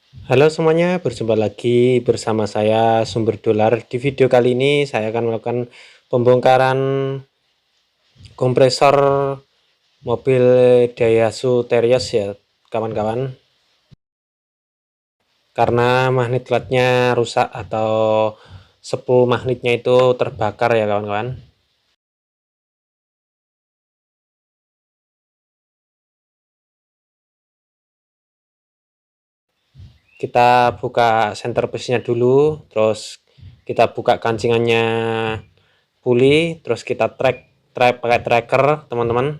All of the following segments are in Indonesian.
Halo semuanya, berjumpa lagi bersama saya Sumber Dolar. Di video kali ini saya akan melakukan pembongkaran kompresor mobil Daihatsu Terios ya, kawan-kawan. Karena magnet latnya rusak atau spool magnetnya itu terbakar ya, kawan-kawan. Kita buka center piece-nya dulu, terus kita buka kancingannya puli, terus kita track pakai tracker, teman-teman.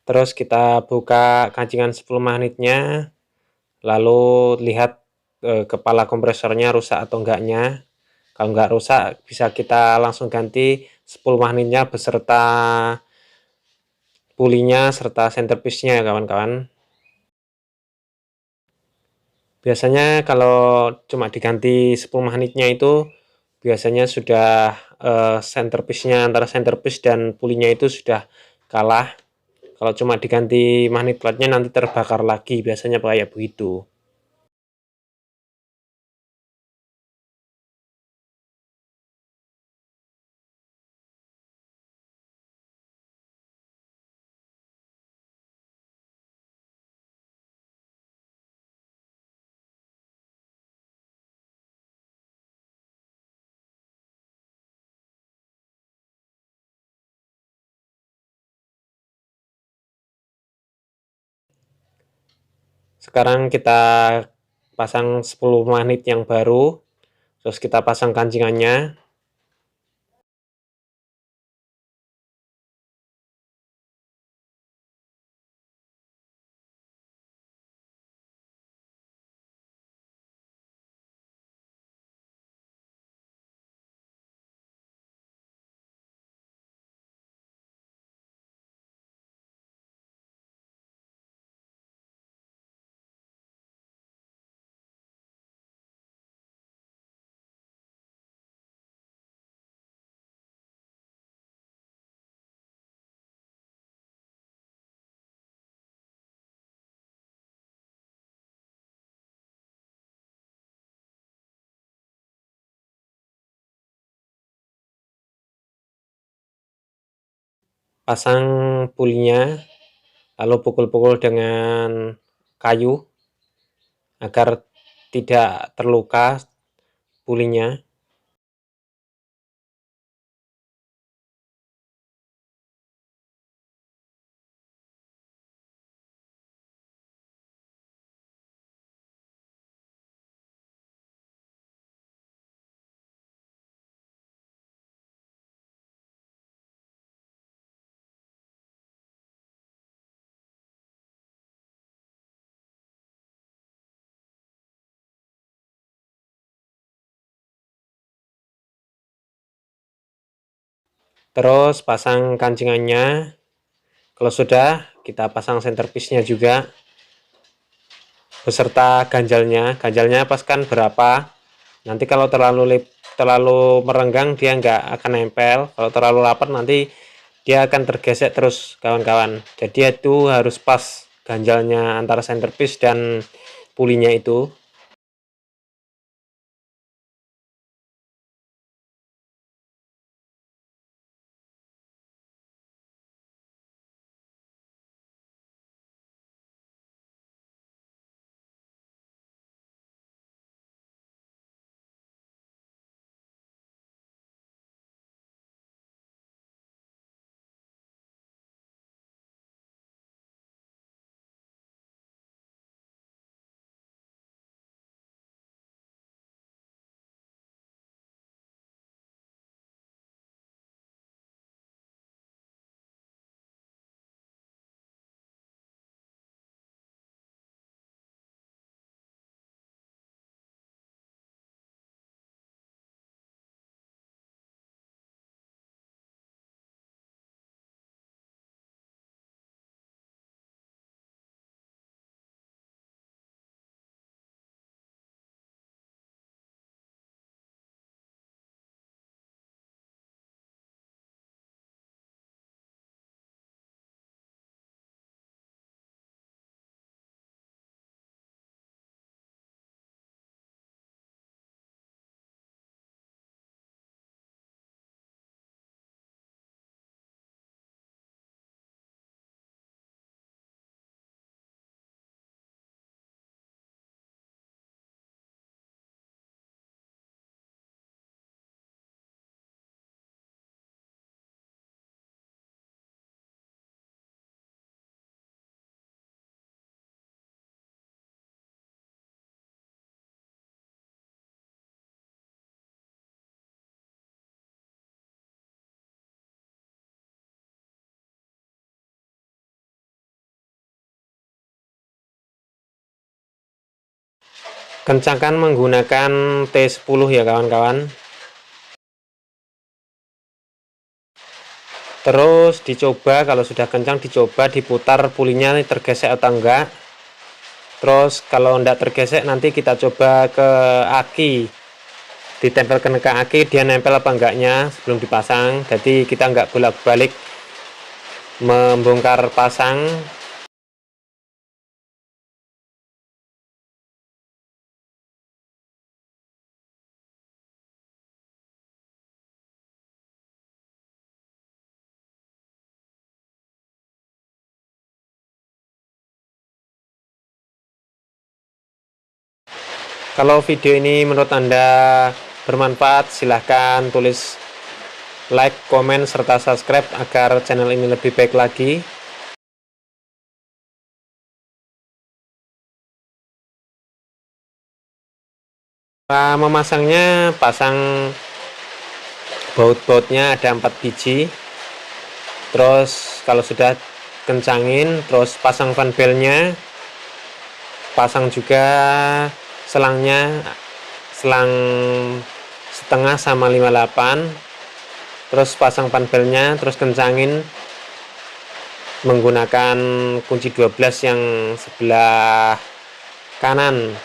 Terus kita buka kancingan spool magnetnya, lalu lihat kepala kompresornya rusak atau enggaknya. Kalau enggak rusak, bisa kita langsung ganti spool magnetnya beserta pulinya serta centerpiece-nya ya, kawan-kawan. Biasanya kalau cuma diganti spool magnetnya itu biasanya sudah centerpiece-nya, antara centerpiece dan pulinya itu sudah kalah. Kalau cuma diganti magnet platnya nanti terbakar lagi, biasanya kayak begitu. Sekarang kita pasang 10 magnet yang baru, terus kita pasang kancingannya. Pasang pulinya, lalu pukul-pukul dengan kayu agar tidak terluka pulinya. Terus pasang kancingannya. Kalau sudah, kita pasang centerpiece-nya juga beserta ganjalnya. Ganjalnya paskan berapa? Nanti kalau terlalu merenggang dia nggak akan nempel. Kalau terlalu rapat nanti dia akan tergesek terus, kawan-kawan. Jadi itu harus pas ganjalnya antara centerpiece dan pulinya itu. Kencangkan menggunakan T10 ya kawan-kawan. Terus dicoba, kalau sudah kencang dicoba diputar pulinya tergesek atau enggak. Terus kalau enggak tergesek nanti kita coba ke aki, ditempelkan ke aki dia nempel apa enggaknya sebelum dipasang. Jadi kita enggak bolak-balik membongkar pasang. Kalau video ini menurut Anda bermanfaat, silahkan tulis like, komen, serta subscribe agar channel ini lebih baik lagi. Cara memasangnya, pasang baut-bautnya ada 4 biji. Terus kalau sudah kencangin, terus pasang fan belnya, pasang juga selangnya, selang setengah sama 58. Terus pasang fan belnya, terus kencangin menggunakan kunci 12 yang sebelah kanan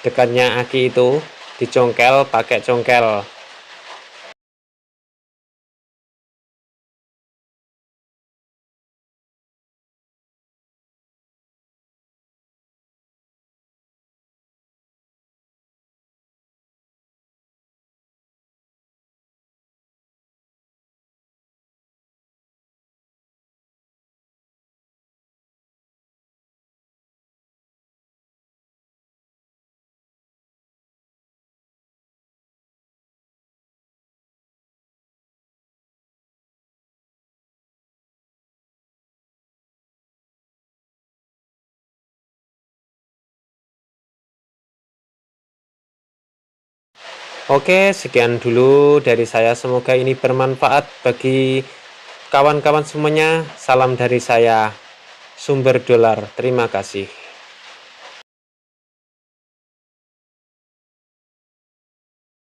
dekatnya aki itu, dicongkel pakai congkel. Oke, sekian dulu dari saya, semoga ini bermanfaat bagi kawan-kawan semuanya. Salam dari saya, Sumber Dolar. Terima kasih.